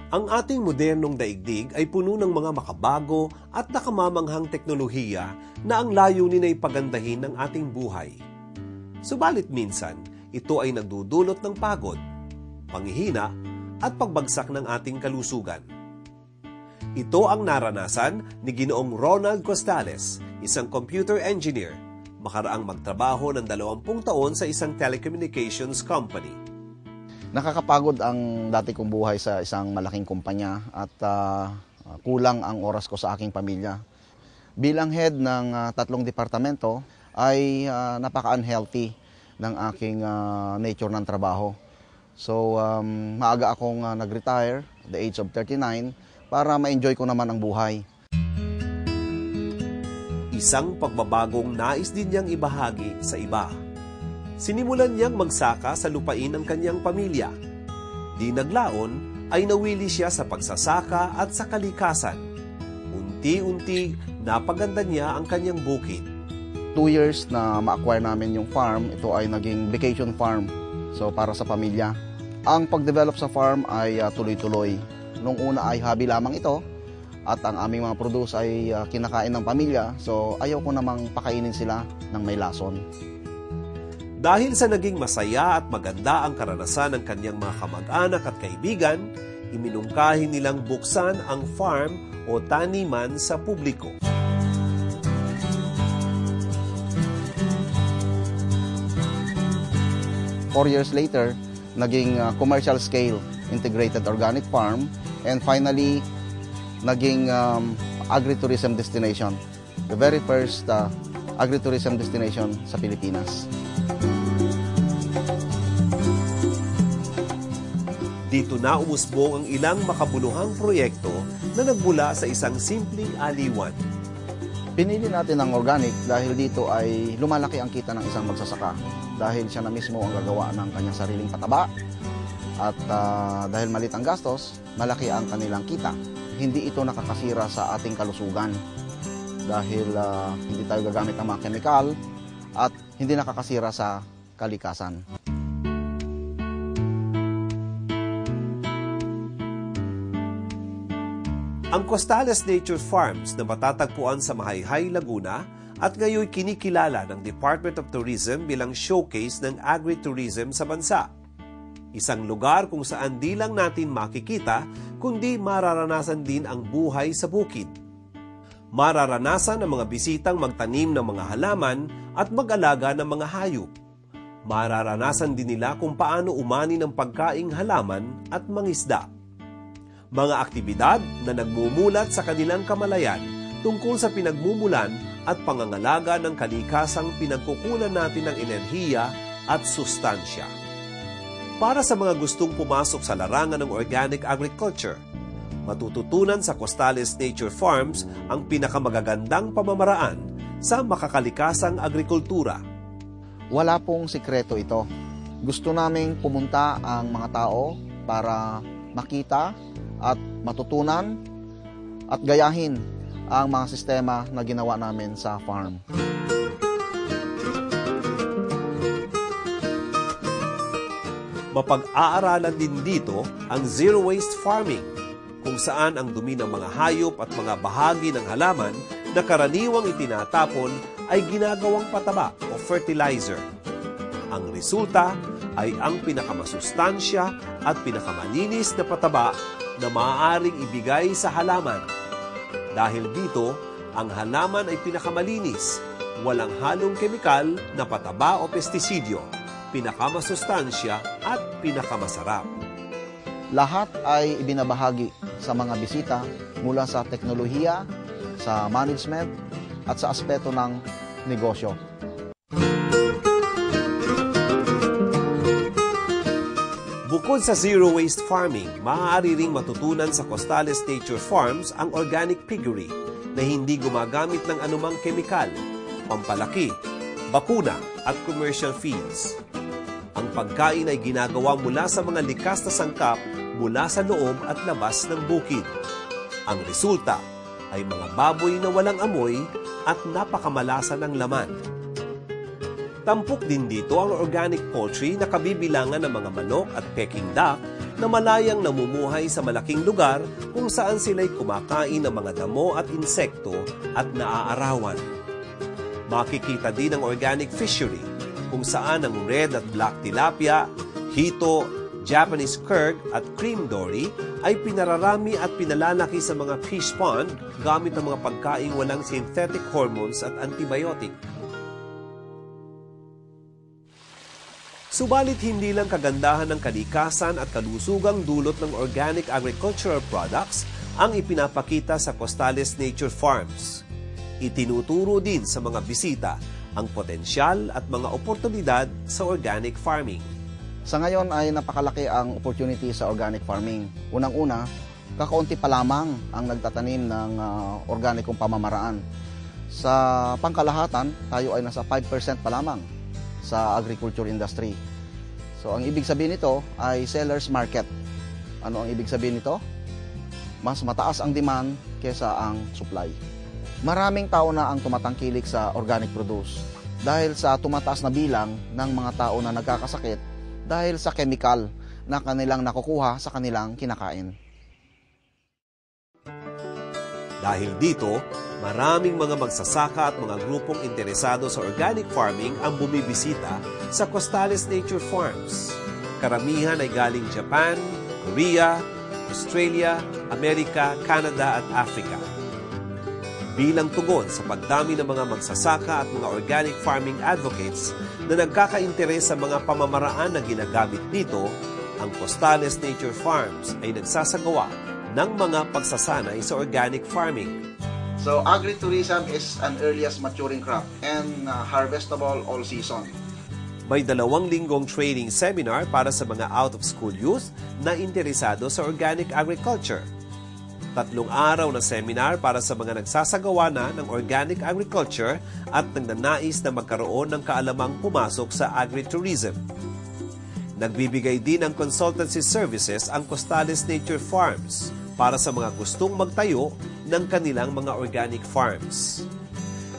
Ang ating modernong daigdig ay puno ng mga makabago at nakamamanghang teknolohiya na ang layunin ay pagandahin ng ating buhay. Subalit minsan, ito ay nagdudulot ng pagod, panghihina at pagbagsak ng ating kalusugan. Ito ang naranasan ni Ginoong Ronald Costales, isang computer engineer, makaraang magtrabaho ng 20 taon sa isang telecommunications company. Nakakapagod ang dati kong buhay sa isang malaking kumpanya at kulang ang oras ko sa aking pamilya. Bilang head ng 3 departamento ay napaka-unhealthy ng aking nature ng trabaho. So maaga akong nag-retire at the age of 39 para ma-enjoy ko naman ang buhay. Isang pagbabagong nais din niyang ibahagi sa iba. Sinimulan niyang magsaka sa lupain ng kanyang pamilya. Di naglaon ay nawili siya sa pagsasaka at sa kalikasan. Unti-unti napaganda niya ang kanyang bukid. 2 years na ma-acquire namin yung farm, ito ay naging vacation farm. So para sa pamilya. Ang pag-develop sa farm ay tuloy-tuloy. Nung una ay hobby lamang ito at ang aming mga produce ay kinakain ng pamilya. So ayaw ko namang pakainin sila ng may lason. Dahil sa naging masaya at maganda ang karanasan ng kanyang mga kamag-anak at kaibigan, iminungkahi nilang buksan ang farm o taniman sa publiko. Four years later, naging commercial scale integrated organic farm and finally naging agritourism destination. The very first agritourism destination sa Pilipinas. Dito na umusbong ang ilang makabuluhang proyekto na nagmula sa isang simpleng aliwan. Pinili natin ang organic dahil dito ay lumalaki ang kita ng isang magsasaka. Dahil siya na mismo ang gagawa ng kanyang sariling pataba. At dahil malit ang gastos, malaki ang kanilang kita. Hindi ito nakakasira sa ating kalusugan. Dahil hindi tayo gagamit ng mga kemikal at hindi nakakasira sa kalikasan. Ang Costales Nature Farms na matatagpuan sa Mahayhay, Laguna at ngayon kinikilala ng Department of Tourism bilang showcase ng agritourism sa bansa. Isang lugar kung saan di lang natin makikita kundi mararanasan din ang buhay sa bukid. Mararanasan ng mga bisitang magtanim ng mga halaman at mag-alaga ng mga hayop. Mararanasan din nila kung paano umani ng pagkaing halaman at mangisda. Mga aktibidad na nagmumulat sa kanilang kamalayan tungkol sa pinagmumulan at pangangalaga ng kalikasang pinagkukunan natin ng enerhiya at sustansya. Para sa mga gustong pumasok sa larangan ng organic agriculture, matututunan sa Costales Nature Farms ang pinakamagagandang pamamaraan sa makakalikasang agrikultura. Wala pong sikreto ito. Gusto naming pumunta ang mga tao para makita at matutunan at gayahin ang mga sistema na ginawa namin sa farm. Mapag-aaralan din dito ang zero waste farming, kung saan ang dumi ng mga hayop at mga bahagi ng halaman na karaniwang itinatapon ay ginagawang pataba o fertilizer. Ang resulta ay ang pinakamasustansya at pinakamalinis na pataba na maaaring ibigay sa halaman. Dahil dito, ang halaman ay pinakamalinis, walang halong kemikal na pataba o pestisidyo, pinakamasustansya at pinakamasarap. Lahat ay ibinabahagi sa mga bisita mula sa teknolohiya, sa management at sa aspeto ng negosyo. Bukod sa zero waste farming, maaari ring matutunan sa Costales Nature Farms ang organic piggery na hindi gumagamit ng anumang kemikal, pampalaki, bakuna at commercial feeds. Ang pagkain ay ginagawa mula sa mga likas na sangkap mula sa loob at labas ng bukid. Ang resulta ay mga baboy na walang amoy at napakamalasa ng laman. Tampok din dito ang organic poultry na kabibilangan ng mga manok at Peking duck na malayang namumuhay sa malaking lugar kung saan sila'y kumakain ng mga damo at insekto at naaarawan. Makikita din ang organic fishery kung saan ang red at black tilapia, hito, Japanese curd at cream dory ay pinararami at pinalalaki sa mga fish pond gamit ang mga pagkaing walang synthetic hormones at antibiotic. Subalit hindi lang kagandahan ng kalikasan at kalusugang dulot ng organic agricultural products ang ipinapakita sa Costales Nature Farms. Itinuturo din sa mga bisita ang potensyal at mga oportunidad sa organic farming. Sa ngayon ay napakalaki ang opportunity sa organic farming. Unang-una, kakaunti pa lamang ang nagtatanim ng organikong pamamaraan. Sa pangkalahatan, tayo ay nasa 5% pa lamang sa agriculture industry. So ang ibig sabihin nito ay seller's market. Ano ang ibig sabihin nito? Mas mataas ang demand kesa ang supply. Maraming tao na ang tumatangkilik sa organic produce dahil sa tumataas na bilang ng mga tao na nagkakasakit dahil sa chemical na kanilang nakukuha sa kanilang kinakain. Dahil dito, maraming mga magsasaka at mga grupong interesado sa organic farming ang bumibisita sa Costales Nature Farms. Karamihan ay galing Japan, Korea, Australia, Amerika, Canada at Africa. Bilang tugon sa pagdami ng mga magsasaka at mga organic farming advocates na nagkakainteres sa mga pamamaraan na ginagamit dito, ang Costales Nature Farms ay nagsasagawa ng mga pagsasanay sa organic farming. So agritourism is an earliest maturing crop and harvestable all season. May 2 linggong training seminar para sa mga out-of-school youth na interesado sa organic agriculture. 3 araw na seminar para sa mga nagsasagawa na ng organic agriculture at nagnanais na magkaroon ng kaalamang pumasok sa agritourism. Nagbibigay din ng consultancy services ang Costales Nature Farms para sa mga gustong magtayo ng kanilang mga organic farms.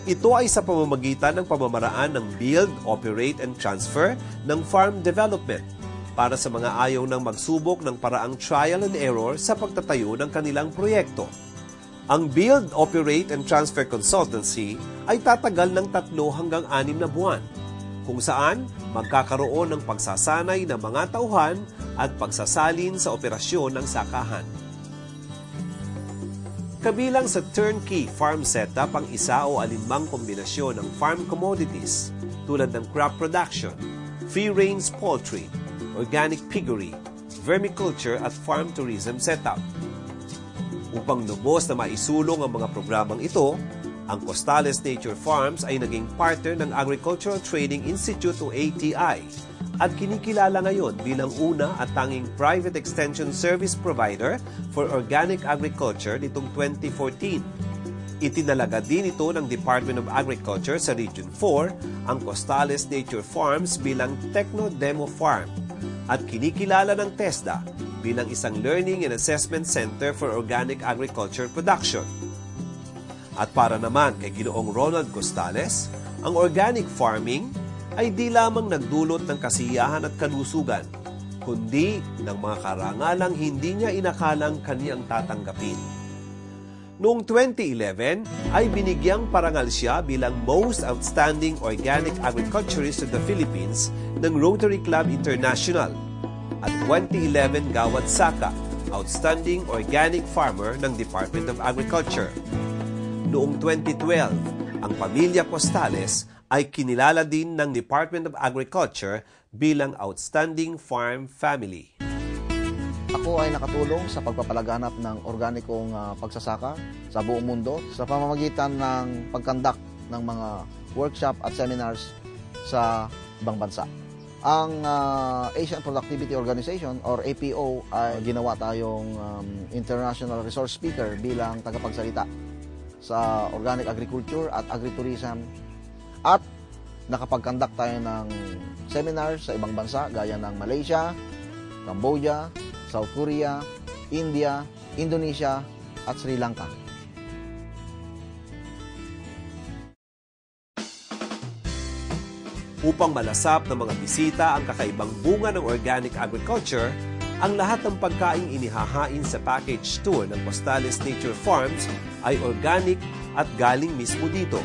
Ito ay sa pamamagitan ng pamamaraan ng Build, Operate, and Transfer ng farm development para sa mga ayaw ng magsubok ng paraang trial and error sa pagtatayo ng kanilang proyekto. Ang Build, Operate, and Transfer Consultancy ay tatagal ng 3 hanggang 6 na buwan, kung saan magkakaroon ng pagsasanay ng mga tauhan at pagsasalin sa operasyon ng sakahan. Kabilang sa turnkey farm setup ang isa o alinmang kombinasyon ng farm commodities tulad ng crop production, free-range poultry, organic piggery, vermiculture at farm tourism setup. Upang lubos na maisulong ang mga programang ito, ang Costales Nature Farms ay naging partner ng Agricultural Training Institute o ATI at kinikilala ngayon bilang una at tanging private extension service provider for organic agriculture nitong 2014. Itinalaga din ito ng Department of Agriculture sa Region 4 ang Costales Nature Farms bilang Techno Demo Farm at kinikilala ng TESDA bilang isang Learning and Assessment Center for Organic Agriculture Production. At para naman kay Ginoong Ronald Costales, ang organic farming ay di lamang nagdulot ng kasiyahan at kalusugan, kundi ng mga karangalang hindi niya inakalang kaniyang tatanggapin. Noong 2011 ay binigyang parangal siya bilang Most Outstanding Organic Agriculturist of the Philippines ng Rotary Club International at 2011 Gawad Saka, Outstanding Organic Farmer ng Department of Agriculture. Noong 2012, ang pamilya Costales ay kinilala din ng Department of Agriculture bilang Outstanding Farm Family. Ako ay nakatulong sa pagpapalaganap ng organikong pagsasaka sa buong mundo sa pamamagitan ng pagkandak ng mga workshop at seminars sa ibang bansa. Ang Asian Productivity Organization or APO ay ginawa tayong international resource speaker bilang tagapagsalita sa organic agriculture at agritourism. At nakapag-conduct tayo ng seminar sa ibang bansa gaya ng Malaysia, Cambodia, South Korea, India, Indonesia at Sri Lanka. Upang malasap ng mga bisita ang kakaibang bunga ng organic agriculture, Ang lahat ng pagkaing inihahain sa package tour ng Costales Nature Farms ay organic at galing mismo dito.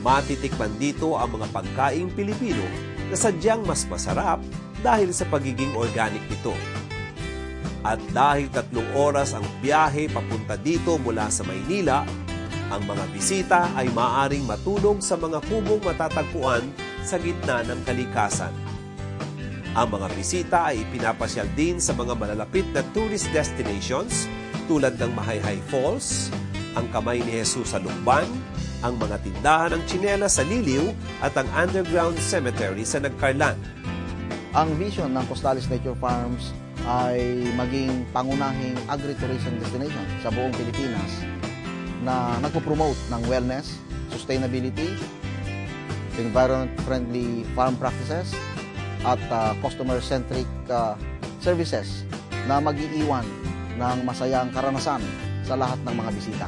Matitikman dito ang mga pagkaing Pilipino na sadyang mas masarap dahil sa pagiging organic nito. At dahil 3 oras ang biyahe papunta dito mula sa Maynila, ang mga bisita ay maaaring matulog sa mga kubong matatagpuan sa gitna ng kalikasan. Ang mga bisita ay ipinapasyal din sa mga malalapit na tourist destinations tulad ng Mahayhay Falls, ang Kamay ni Jesus sa Lukban, ang mga tindahan ng tsinelas sa Liliw at ang underground cemetery sa Nagcarlan. Ang vision ng Costales Nature Farms ay maging pangunahing agritourism destination sa buong Pilipinas na nagpo-promote ng wellness, sustainability, environment-friendly farm practices, at customer-centric services na mag-iiwan ng masayang karanasan sa lahat ng mga bisita.